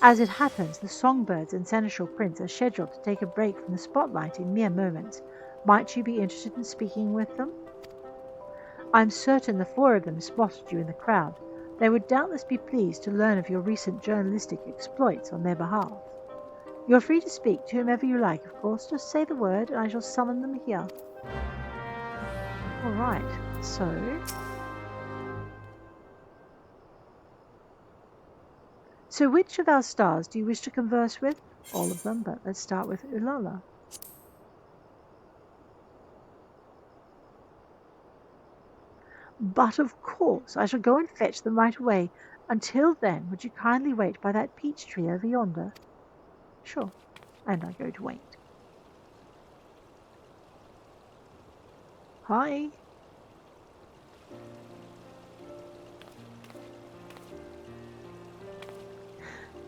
As it happens, the songbirds and Seneschal Prince are scheduled to take a break from the spotlight in mere moments. Might you be interested in speaking with them? I'm certain the 4 of them spotted you in the crowd. They would doubtless be pleased to learn of your recent journalistic exploits on their behalf. You're free to speak to whomever you like, of course. Just say the word and I shall summon them here. Alright, So which of our stars do you wish to converse with? All of them, but let's start with Ul'dah. But of course, I shall go and fetch them right away. Until then, would you kindly wait by that peach tree over yonder? Sure, and I go to wait. Hi.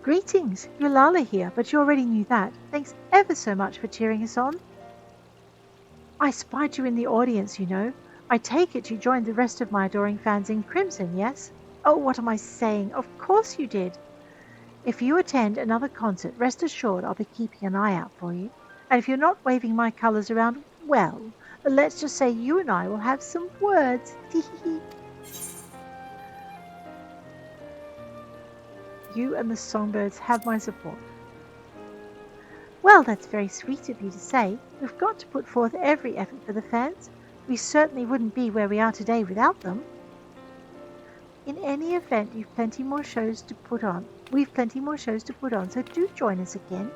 Greetings, Ul'dah here, but you already knew that. Thanks ever so much for cheering us on. I spied you in the audience, you know. I take it you joined the rest of my adoring fans in crimson, yes? Oh, what am I saying? Of course you did. If you attend another concert, rest assured I'll be keeping an eye out for you. And if you're not waving my colours around, well, let's just say you and I will have some words. You and the songbirds have my support. Well, that's very sweet of you to say. We've got to put forth every effort for the fans. We certainly wouldn't be where we are today without them. In any event, we've plenty more shows to put on, so do join us again.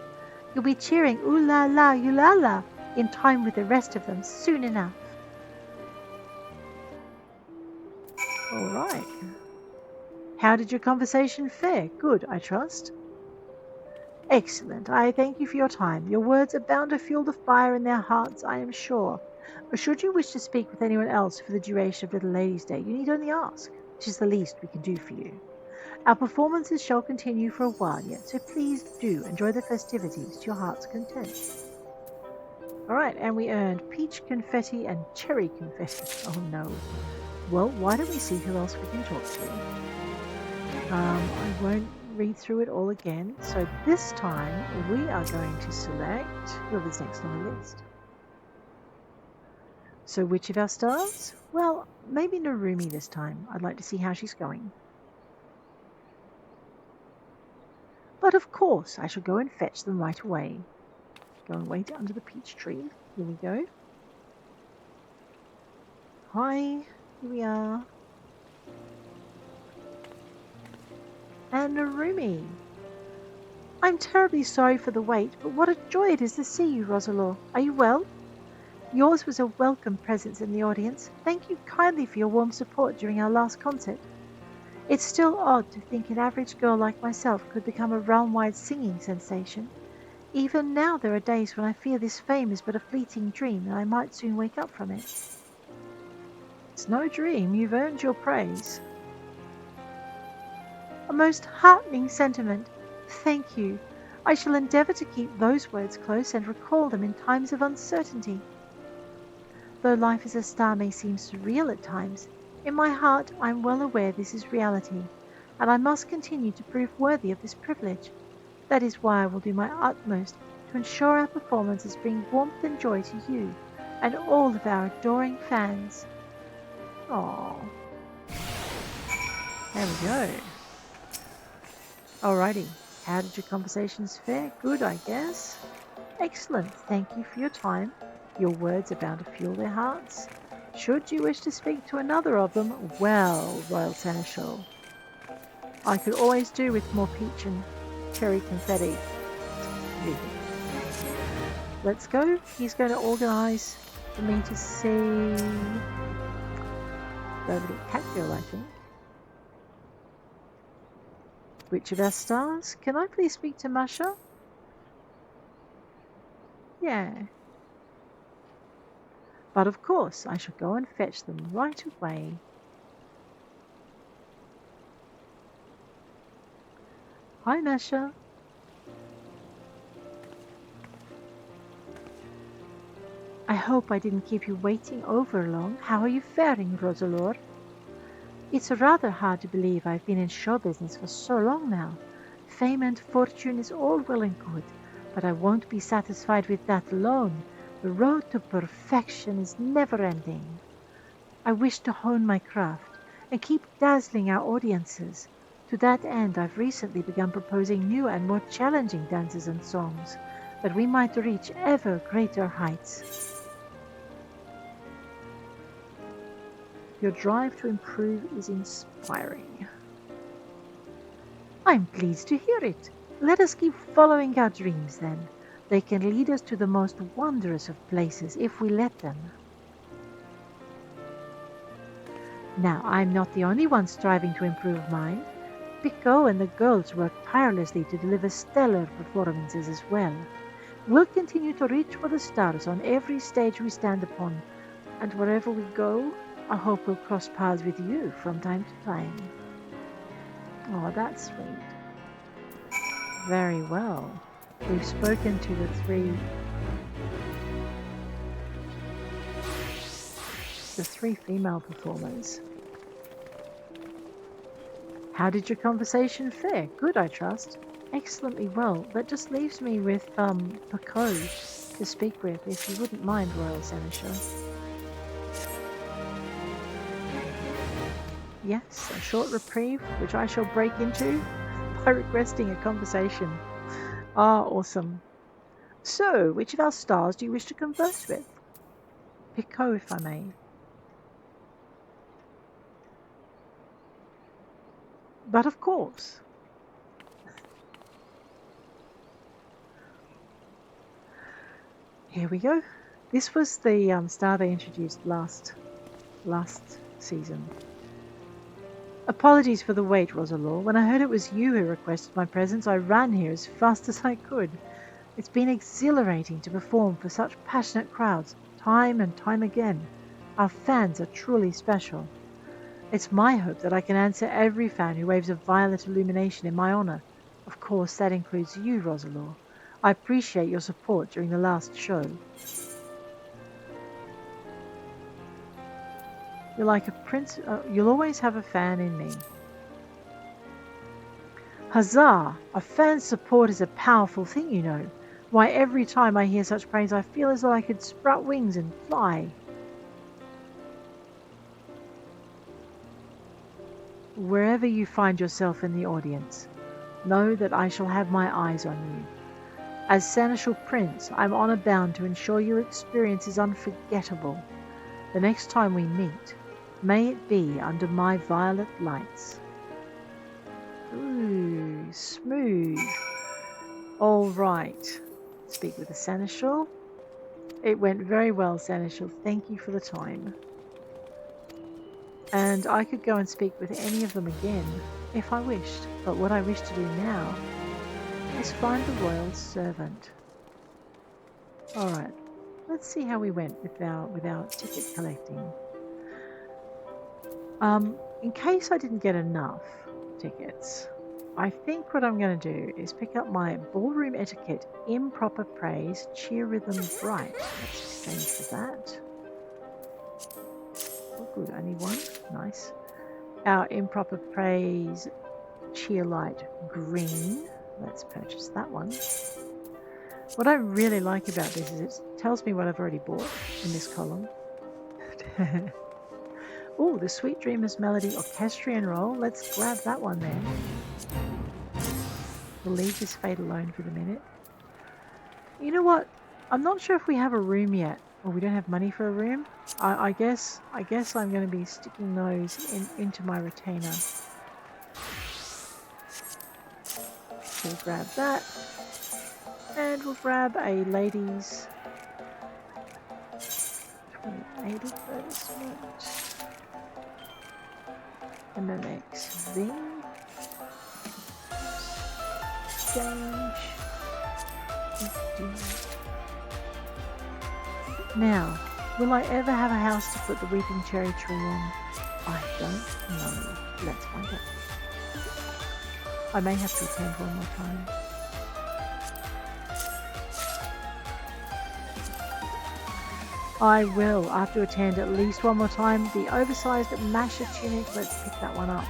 You'll be cheering "Ooh la la, Ul'dah" in time with the rest of them soon enough. All right. How did your conversation fare? Good, I trust. Excellent. I thank you for your time. Your words are bound to fuel the fire in their hearts, I am sure. Or should you wish to speak with anyone else for the duration of Little Lady's Day, you need only ask. It is the least we can do for you. Our performances shall continue for a while yet, so please do enjoy the festivities to your heart's content. Alright, and we earned peach confetti and cherry confetti. Oh no. Well, why don't we see who else we can talk to? I won't read through it all again, so this time we are going to select whoever's next on the list. So which of our stars? Well, maybe Narumi this time. I'd like to see how she's going. But of course, I shall go and fetch them right away. Go and wait under the peach tree. Here we go. Hi, here we are. And Narumi. I'm terribly sorry for the wait, but what a joy it is to see you, Roselore. Are you well? Yours was a welcome presence in the audience. Thank you kindly for your warm support during our last concert. It's still odd to think an average girl like myself could become a realm-wide singing sensation. Even now there are days when I fear this fame is but a fleeting dream and I might soon wake up from it. It's no dream, you've earned your praise. A most heartening sentiment. Thank you. I shall endeavour to keep those words close and recall them in times of uncertainty. Though life as a star may seem surreal at times, in my heart I am well aware this is reality, and I must continue to prove worthy of this privilege. That is why I will do my utmost to ensure our performances bring warmth and joy to you and all of our adoring fans. Aww. There we go. Alrighty, how did your conversations fare? Good, I guess. Excellent, thank you for your time. Your words are bound to fuel their hearts. Should you wish to speak to another of them, well, Royal Seneschal, I could always do with more peach and cherry confetti. Let's go. He's going to organise for me to see. The little cat girl, I think. Which of our stars? Can I please speak to Masha? Yeah. But of course, I shall go and fetch them right away. Hi, Masha. I hope I didn't keep you waiting over long. How are you faring, Roselore? It's rather hard to believe I've been in show business for so long now. Fame and fortune is all well and good, but I won't be satisfied with that alone. The road to perfection is never ending. I wish to hone my craft and keep dazzling our audiences. To that end, I've recently begun proposing new and more challenging dances and songs, that we might reach ever greater heights. Your drive to improve is inspiring. I'm pleased to hear it. Let us keep following our dreams then. They can lead us to the most wondrous of places if we let them. Now, I'm not the only one striving to improve mine. Pico and the girls work tirelessly to deliver stellar performances as well. We'll continue to reach for the stars on every stage we stand upon, and wherever we go, I hope we'll cross paths with you from time to time. Oh, that's sweet. Very well. We've spoken to the three female performers. How did your conversation fare? Good, I trust. Excellently well. That just leaves me with Pico to speak with, if you wouldn't mind, Royal Seneschal. Yes, a short reprieve, which I shall break into by requesting a conversation. Ah, awesome. So, which of our stars do you wish to converse with? Pico, if I may. But of course. Here we go. This was the star they introduced last season. Apologies for the wait, Roselore. When I heard it was you who requested my presence, I ran here as fast as I could. It's been exhilarating to perform for such passionate crowds, time and time again. Our fans are truly special. It's my hope that I can answer every fan who waves a violet illumination in my honor. Of course, that includes you, Roselore. I appreciate your support during the last show. You're like a prince. You'll always have a fan in me. Huzzah! A fan's support is a powerful thing, you know. Why, every time I hear such praise, I feel as though I could sprout wings and fly. Wherever you find yourself in the audience, know that I shall have my eyes on you. As Seneschal Prince, I'm honor bound to ensure your experience is unforgettable. The next time we meet, may it be under my violet lights. Ooh, smooth. All right. Speak with the Seneschal. It went very well, Seneschal. Thank you for the time. And I could go and speak with any of them again, if I wished. But what I wish to do now is find the royal servant. Alright, let's see how we went with our ticket collecting. In case I didn't get enough tickets, I think what I'm going to do is pick up my ballroom etiquette, improper praise, cheer rhythm bright. Let's exchange for that. Oh, good, only one. Nice. Our improper praise, cheer light green. Let's purchase that one. What I really like about this is it tells me what I've already bought in this column. Oh, the Sweet Dreamers Melody Orchestrion roll. Let's grab that one then. We'll leave this fate alone for the minute. You know what? I'm not sure if we have a room yet. Or we don't have money for a room. I guess I'm going to be sticking those into my retainer. We'll grab that. And we'll grab a ladies An advertisement. FFXIV. Exchange. Now, will I ever have a house to put the weeping cherry tree in? I don't know. Let's find out. I may have to attend one more time. I will. I have to attend at least one more time. The oversized Masha tunic. Let's pick that one up.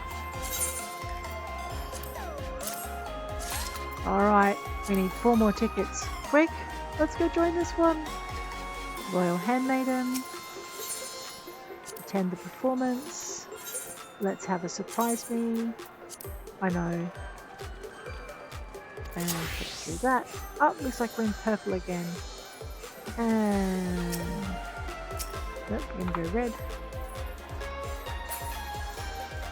Alright, we need 4 more tickets. Quick, let's go join this one. Royal Handmaiden. Attend the performance. Let's have a surprise me. I know. And click through that. Oh, looks like we're in purple again. And nope, we're gonna go red.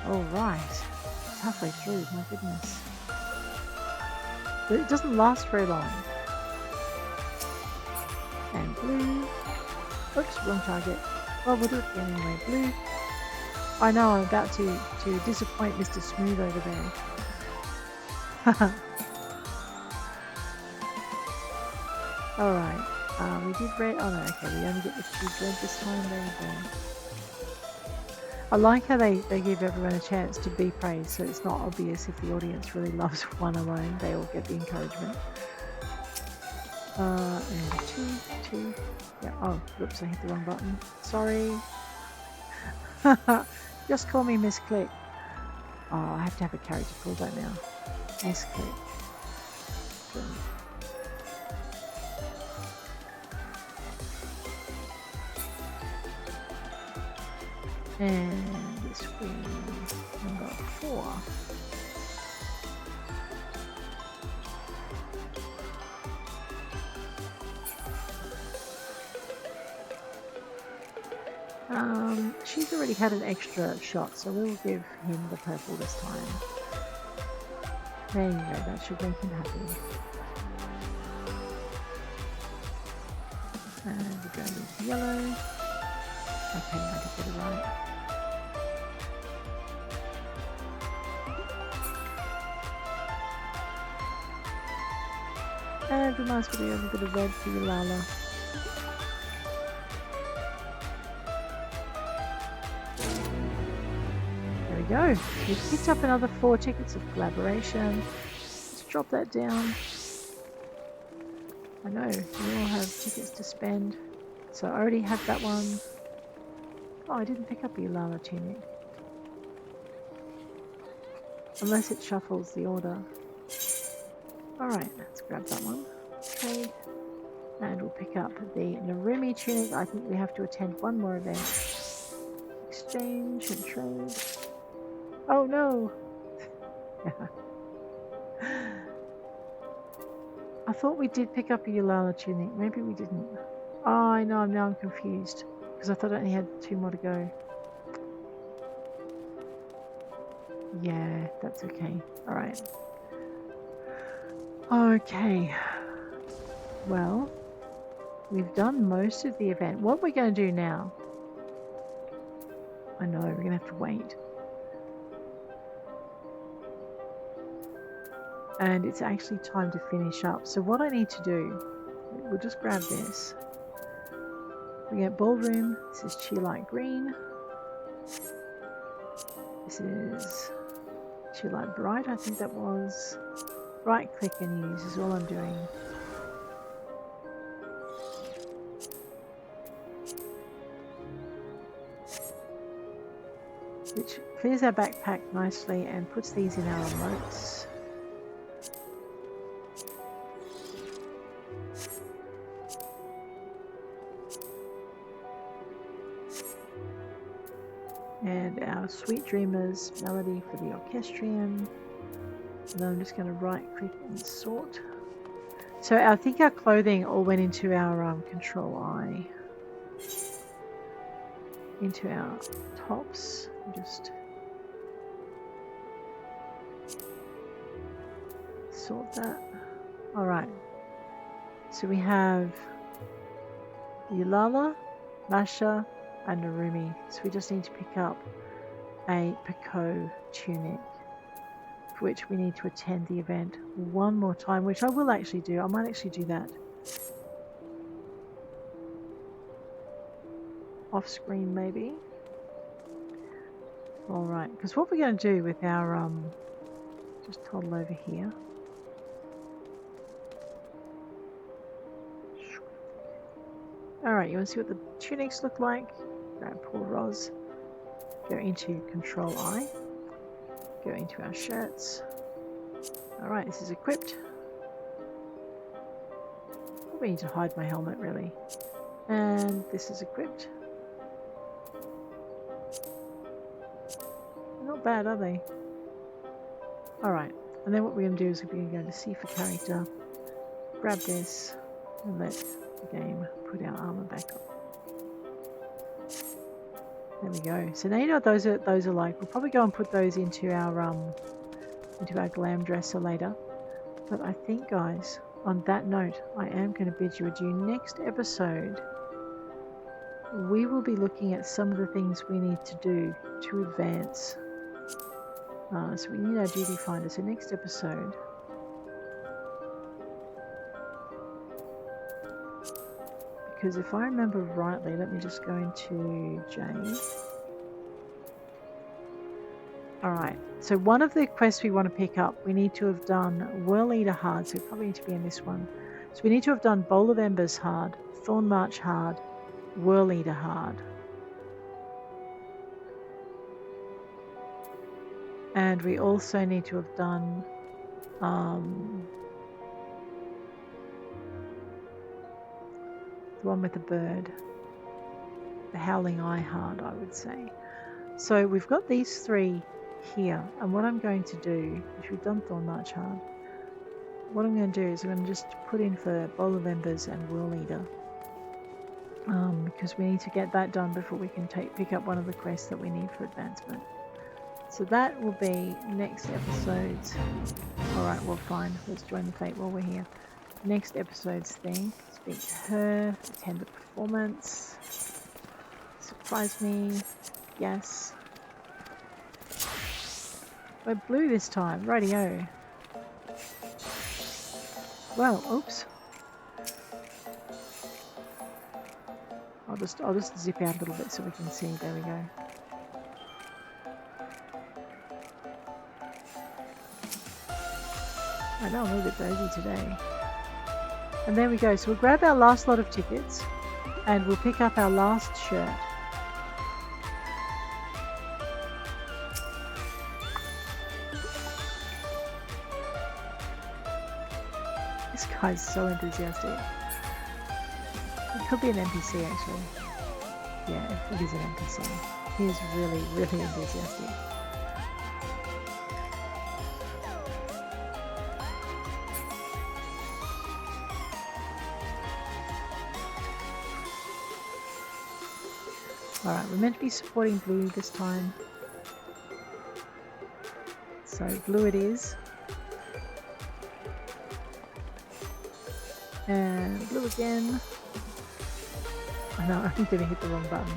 Alright. It's halfway through, my goodness. But it doesn't last very long. And blue. Oops, wrong target. Well, we'll do it again anyway. Blue. I know I'm about to disappoint Mr. Smooth over there. Alright. We did red. Oh no, okay, we only get the choose red this time. There we go. I like how they give everyone a chance to be praised, so it's not obvious if the audience really loves one alone. They all get the encouragement. And two. Yeah, oh, whoops, I hit the wrong button. Sorry. Just call me Miss Click. Oh, I have to have a character called that now. Miss Click. Good. And this wing number 4. She's already had an extra shot, so we'll give him the purple this time. There you go, that should make him happy. And we're going with yellow. Okay, I did get it right. And we might as well do a little bit of red for Ul'dah. There we go. We've picked up another 4 tickets of collaboration. Let's drop that down. I know, we all have tickets to spend. So I already have that one. Oh, I didn't pick up the Ul'dah tunic. Unless it shuffles the order. Alright, let's grab that one. Okay. And we'll pick up the Narumi tunic. I think we have to attend one more event. Exchange and trade. Oh no! I thought we did pick up a Ul'dah tunic. Maybe we didn't. Oh, I know, now I'm confused. Because I thought I only had 2 more to go. Yeah, that's okay. Alright. Okay. Well, we've done most of the event. What are we going to do now? I know, we're going to have to wait. And it's actually time to finish up. So what I need to do, we'll just grab this. We get ballroom. This is Cheer Light Green. This is Cheer Light Bright, I think that was. Right click and use is all I'm doing. Which clears our backpack nicely and puts these in our emotes. And our Sweet Dreamers melody for the orchestrion. And then I'm just going to right click and sort. So I think our clothing all went into our control I. Into our tops. Just sort that. Alright. So we have Ul'dah, Masha and Narumi. So we just need to pick up a Pico tunic, for which we need to attend the event one more time, which I will actually do. I might actually do that off screen maybe. All right, because what we're going to do with our just toddle over here. All right, you want to see what the tunics look like? Grab poor Ros. Go into Control I. Go into our shirts. All right, this is equipped. Probably need to hide my helmet really. And this is equipped. Not bad, are they? Alright, and then what we're going to do is we're going to go to C for character, grab this, and let the game put our armor back on. There we go. So now you know what those are like. We'll probably go and put those into our glam dresser later. But I think, guys, on that note, I am going to bid you adieu. Next episode, we will be looking at some of the things we need to do to advance. So we need our duty finder. So next episode, because if I remember rightly, let me just go into Jade. Alright, so one of the quests we want to pick up, we need to have done Whorleater hard, so we probably need to be in this one. So we need to have done Bowl of Embers hard, Thorn March hard, Whorleater hard. And we also need to have done the one with the bird, the Howling Eye hard, I would say. So we've got these three here, and what I'm going to do, which we've done Thorn March hard, what I'm going to do is I'm going to just put in for Bowl of Embers and Whorleater, because we need to get that done before we can pick up one of the quests that we need for advancement. So that will be next episode's. Alright, well fine, let's join the fate while we're here. Next episode's thing, speak to her, attend the performance, surprise me, yes. We're blue this time, rightio. Well, oops. I'll just zip out a little bit so we can see, there we go. I know I'm a little bit dozy today. And there we go. So we'll grab our last lot of tickets and we'll pick up our last shirt. This guy's so enthusiastic. It could be an NPC actually. Yeah, it is an NPC. He is really, really enthusiastic. Alright, we're meant to be supporting blue this time. So blue it is. And blue again. Oh no, I'm gonna hit the wrong button.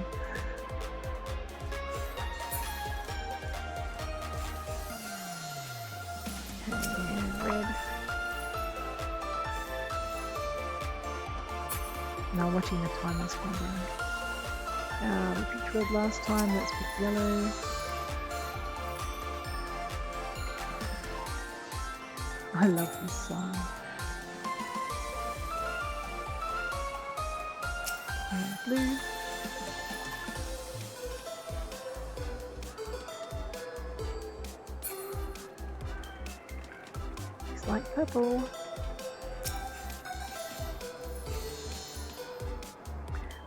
Okay, and red. Now watching the timers come down. We picked red last time, let's pick yellow. I love this song. And blue. Looks like purple.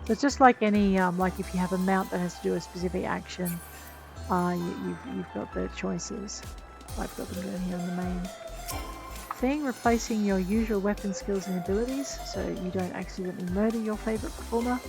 So it's just like any, like if you have a mount that has to do a specific action, you've got the choices. I've got them down here on the main thing, replacing your usual weapon skills and abilities, so you don't accidentally murder your favourite performer.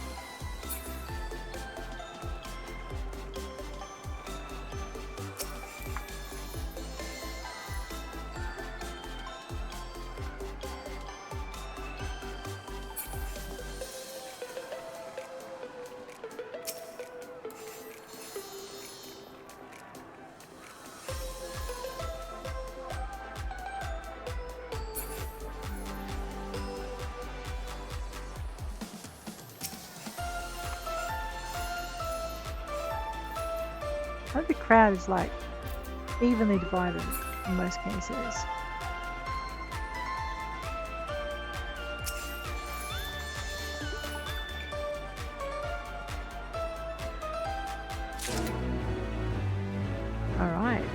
hope the crowd is like evenly divided in most cases. All right.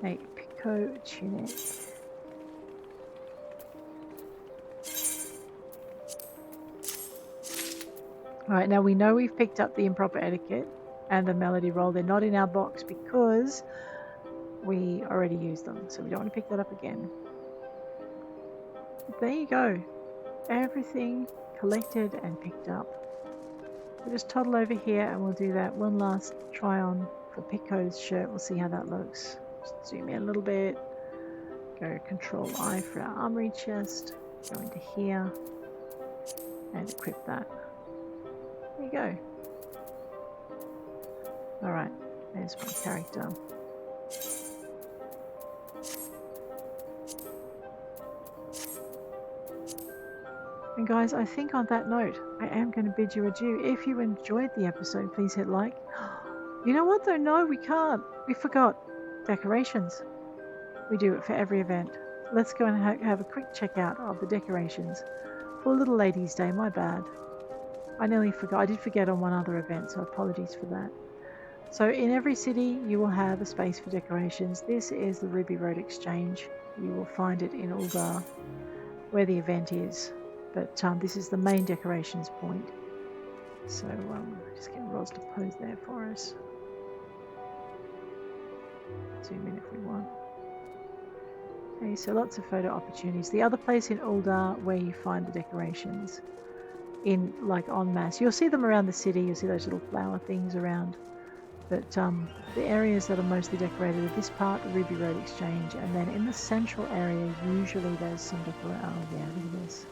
A Pico tunic. Alright, now we know we've picked up the improper etiquette and the melody roll. They're not in our box because we already used them, so we don't want to pick that up again. But there you go. Everything collected and picked up. We'll just toddle over here and we'll do that one last try on for Pico's shirt. We'll see how that looks. Just zoom in a little bit. Go Control I for our armory chest. Go into here and equip that. There you go. Alright, there's my character. And guys, I think on that note, I am going to bid you adieu. If you enjoyed the episode, please hit like. You know what though? No, we can't. We forgot. Decorations. We do it for every event. Let's go and have a quick checkout of the decorations. For Little Ladies Day, my bad. I nearly forgot. I did forget on one other event, so apologies for that. So in every city, you will have a space for decorations. This is the Ruby Road Exchange. You will find it in Uldah, where the event is. But this is the main decorations point. So just get Ros to pose there for us. Zoom in if we want. Okay, so lots of photo opportunities. The other place in Uldah where you find the decorations in like en masse. You'll see them around the city. You'll see those little flower things around. But the areas that are mostly decorated are this part, the Ruby Road Exchange, and then in the central area, usually there's some decoration. Oh yeah, look at this.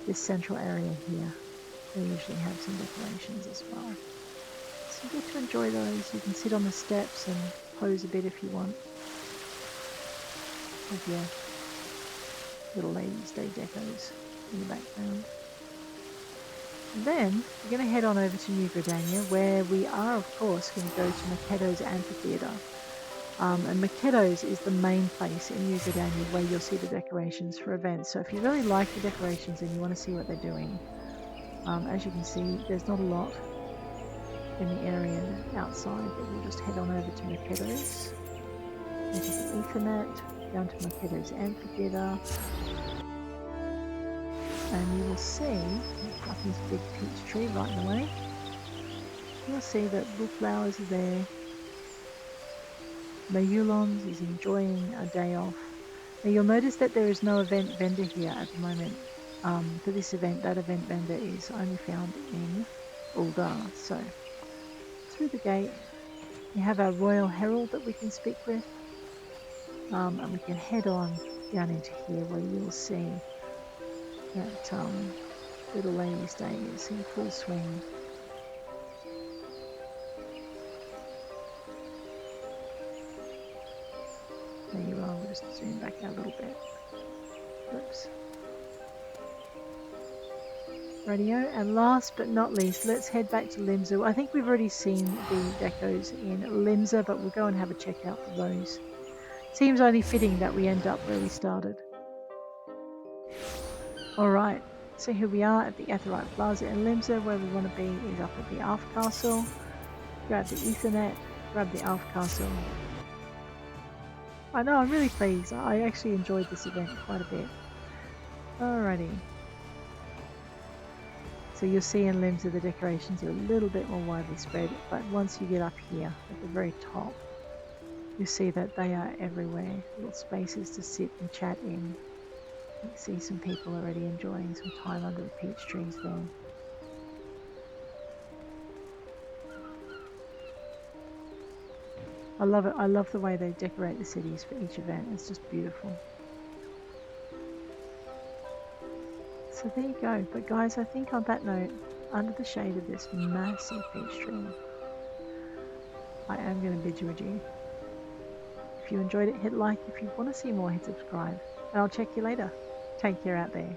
This central area here, they usually have some decorations as well. So you get to enjoy those. You can sit on the steps and pose a bit if you want. With your Little Ladies Day decos in the background. And then we're going to head on over to New Gridania, where we are, of course, going to go to Makedo's Amphitheatre. And Makedo's is the main place in New Gridania where you'll see the decorations for events. So if you really like the decorations and you want to see what they're doing, as you can see, there's not a lot in the area outside, but we'll just head on over to Makedo's, into the Ethernet, down to Makedo's Amphitheatre. And you will see, up this big peach tree right in the way, you'll see that blue flowers are there. Mayulons is enjoying a day off. Now you'll notice that there is no event vendor here at the moment. For this event, that event vendor is only found in Uldah. So, through the gate, we have our Royal Herald that we can speak with. And we can head on down into here where you'll see that Little Ladies Day is in full swing. There you are, we'll just zoom back out a little bit. Oops. Radio, and last but not least, let's head back to Limsa. I think we've already seen the decos in Limsa, but we'll go and have a check out for those. Seems only fitting that we end up where we started. Alright, so here we are at the Aetheryte Plaza in Limsa. Where we want to be is up at the Alf Castle. Grab the Ethernet, grab the Alf Castle. I know, I'm really pleased. I actually enjoyed this event quite a bit. Alrighty. So you'll see in Limsa the decorations are a little bit more widely spread, but once you get up here at the very top, you see that they are everywhere. Little spaces to sit and chat in. You can see some people already enjoying some time under the peach trees there. I love it. I love the way they decorate the cities for each event. It's just beautiful. So there you go. But guys, I think on that note, under the shade of this massive peach tree, I am going to bid you adieu. If If you enjoyed it, hit like. If you want to see more, hit subscribe. And I'll check you later. Take care out there.